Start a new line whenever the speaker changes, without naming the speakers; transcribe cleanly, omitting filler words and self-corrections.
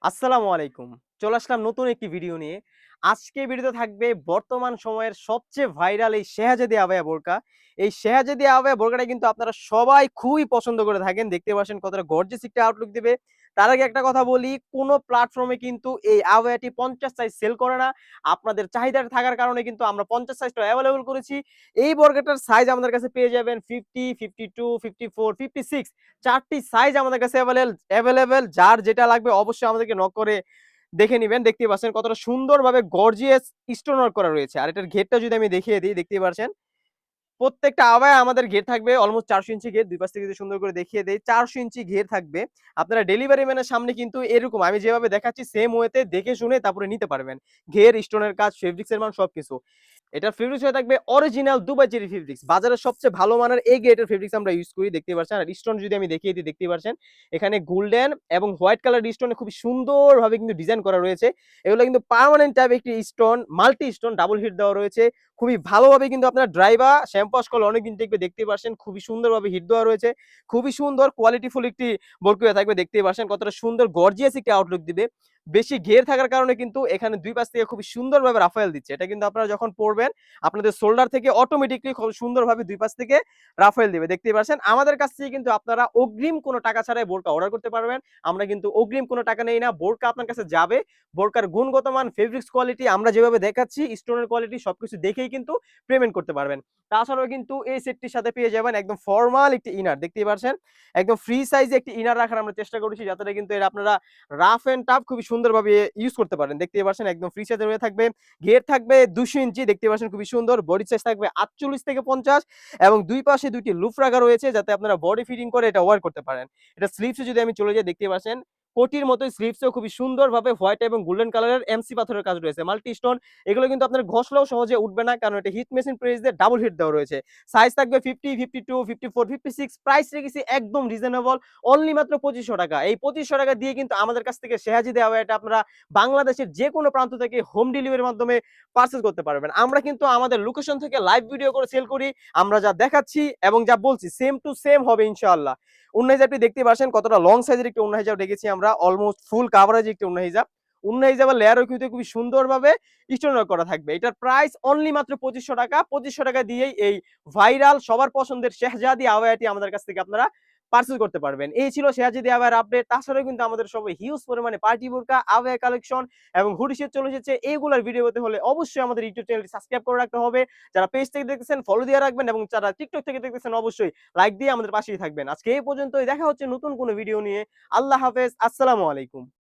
আসসালামু আলাইকুম। চলে আসলাম নতুন একটি ভিডিও নিয়ে। আজকে ভিডিওতে থাকবে বর্তমান সময়ের সবচেয়ে ভাইরাল এই শেহাজাদি আবায়া বোরকা। এই শেহাজাদি আবায়া বোরকাটা কিন্তু আপনারা সবাই খুবই পছন্দ করে থাকেন। দেখতে পাচ্ছেন কতটা গর্জিয়াস একটা আউটলুক দিবে। তার আগে একটা কথা বলি, কোন প্ল্যাটফর্মে কিন্তু এই আবায়াটি ৫০ সাইজ সেল করে না। আপনাদের চাহিদা থাকার কারণে কিন্তু আমরা ৫০ সাইজটা এভেইলেবল করেছি। এই বোরকাটার সাইজ আমাদের কাছে পেয়ে যাবেন 50, 52, 54, 56 4টি সাইজ আমাদের কাছে এভেইলেবল। যার যেটা লাগবে অবশ্যই আমাদেরকে নক করে দেখে নিবেন। দেখতেই পাচ্ছেন কতটা সুন্দরভাবে গর্জিয়াস স্টোন ওয়ার্ক করা রয়েছে। আর এটার ঘেরটা যদি আমি দেখিয়ে দিই, দেখতেই পাচ্ছেন প্রত্যেকটা আবায়া আমাদের ঘের থাকবে অলমোস্ট ৪০০ ইঞ্চি ঘের। ২ পাশ থেকে যদি সুন্দর করে দেখিয়ে দেই, ৪০০ ইঞ্চি ঘের থাকবে। আপনারা ডেলিভারি ম্যানের সামনে কিন্তু এরকম আমি যেভাবে দেখাচ্ছি সেম ওয়েতে দেখে শুনে তারপরে নিতে পারবেন। ঘের, স্টোনের কাজ, ফেব্রিক্স এর মান সবকিছু। এটার ফেব্রিক্স হয়ে থাকবে অরিজিনাল দুবাই চেরি ফেব্রিক্স। বাজারের সবচেয়ে ভালো মানের এই গ্রেডের ফেব্রিক্স আমরা ইউজ করি, দেখতেই পাচ্ছেন। আর স্টোন যদি আমি দেখিয়ে দিই, দেখতেই পাচ্ছেন এখানে গোল্ডেন এবং হোয়াইট কালার স্টোনে খুবই সুন্দরভাবে কিন্তু ডিজাইন করা রয়েছে। এগুলো কিন্তু পার্মানেন্ট টাইপ একটি stone, multi stone double hit দেওয়া রয়েছে। খুবই ভালোভাবে কিন্তু আপনার ড্রাই বা শ্যাম্পু ওয়াশ করলে অনেকদিন টিকবে, দেখতেই পাচ্ছেন। খুবই সুন্দরভাবে হিট দেওয়া রয়েছে। খুবই সুন্দর কোয়ালিটিফুল একটি বরকুয়া থাকবে, দেখতেই পাচ্ছেন কতটা সুন্দর গর্জিয়াস একটি আউটলুক দিবে। বেশি ঘের থাকার কারণে কিন্তু এখানে ২ পাশ থেকে খুবই সুন্দরভাবে রাফায়েল দিচ্ছে। এটা কিন্তু আপনারা যখন পরবেন আপনাদের শোল্ডার থেকে অটোমেটিক্যালি খুব সুন্দরভাবে ২ পাশ থেকে রাফায়েল দিবে, দেখতেই পাচ্ছেন। আমাদের কাছ থেকে কিন্তু আপনারা অগ্রিম কোনো টাকা ছাড়াই বোরকা অর্ডার করতে পারবেন। আমরা কিন্তু অগ্রিম কোনো টাকা নেই না। বোরকা আপনার কাছে যাবে। বোরকার গুণগত মান, ফেব্রিক্স কোয়ালিটি আমরা যেভাবে দেখাচ্ছি, স্টোনের কোয়ালিটি সবকিছু দেখেই কিন্তু পেমেন্ট করতে পারবেন। তাছাড়াও কিন্তু এই সেটটির সাথে পেয়ে যাবেন একদম ফরমাল একটি ইনার, দেখতেই পাচ্ছেন। একদম ফ্রি সাইজে একটি ইনার রাখার আমরা চেষ্টা করেছি, যাতে কিন্তু এটা আপনারা রাফ এন্ড টাফ খুবই সুন্দরভাবে ইউজ করতে পারেন। দেখতেই পাচ্ছেন একদম ফ্রি সাইজের হয়ে থাকবে। ঘের থাকবে ২০০ ইঞ্চি, দেখতে পাচ্ছেন খুবই সুন্দর। বডি সাইজ থাকবে ৪৮ থেকে ৫০ এবং ২ পাশে ২ টি লুপ রাখা রয়েছে, যাতে আপনারা বডি ফিটিং করে এটা ওয়্যার করতে পারেন। এটা স্লিভসে যদি আমি চলে যাই, দেখতে পাচ্ছেন কোটির মতোই স্লিভসেও খুবই সুন্দরভাবে হোয়াইট এবং গোল্ডেন কালারের এমসি পাথরের কাজ রয়েছে, মাল্টি স্টোন। এগুলো কিন্তু আপনার ঘষলেও সহজে উঠবে না, কারণ এটা হিট মেশিন প্রেস দিয়ে ডাবল হিট দেওয়া রয়েছে। সাইজ থাকবে 50, 52, 54, 56। প্রাইস রেখেছি একদম রিজনেবল, অনলি মাত্র ৳২৫০০। এই ৳২৫০০ দিয়ে কিন্তু আমাদের কাছ থেকে শেহাজিদে আওয়া এটা আপনারা বাংলাদেশের যেকোনো প্রান্ত থেকে হোম ডেলিভারির মাধ্যমে পারচেজ করতে পারবেন। আমরা কিন্তু আমাদের লোকেশন থেকে লাইভ ভিডিও করে সেল করি। আমরা যা দেখাচ্ছি এবং যা বলছি সেম টু সেম হবে ইনশাআল্লাহ। ওন্না হিজাবটি দেখতে পাচ্ছেন কতটা লং সাইজের একটি ওন্না হিজাব রেখেছি আমরা, অলমোস্ট ফুল কাভারেজ একটি ওন্না হিজাব। ওন্না হিজাবের লেয়ারও কিন্তু খুবই সুন্দরভাবে স্টোন ওয়ার্ক করা থাকবে। এটার প্রাইস অনলি মাত্র ৳২৫০০। ৳২৫০০ দিয়েই এই ভাইরাল সবার পছন্দের শেহজাদি আওয়ায়াটি আমাদের কাছ থেকে আপনারা পারচেজ করতে পারবেন। এই ছিল শেহজাদি আওয়ায়ার আপডেট। তাছাড়াও কিন্তু আমাদের সবাই হিউজ পরিমাণে পার্টি বোরকা, আওয়ায়া কালেকশন এবং হুডি সেট চলে এসেছে। এইগুলার ভিডিও পেতে হলে অবশ্যই আমাদের ইউটিউব চ্যানেলটি সাবস্ক্রাইব করে রাখতে হবে। যারা পেজ থেকে দেখতেছেন ফলো দিয়ে রাখবেন, এবং যারা টিকটক থেকে দেখতেছেন অবশ্যই লাইক দিয়ে আমাদের পাশেই থাকবেন। আজকে এই পর্যন্তই, দেখা হচ্ছে নতুন কোনো ভিডিও নিয়ে। আল্লাহ হাফেজ। আসসালামু আলাইকুম।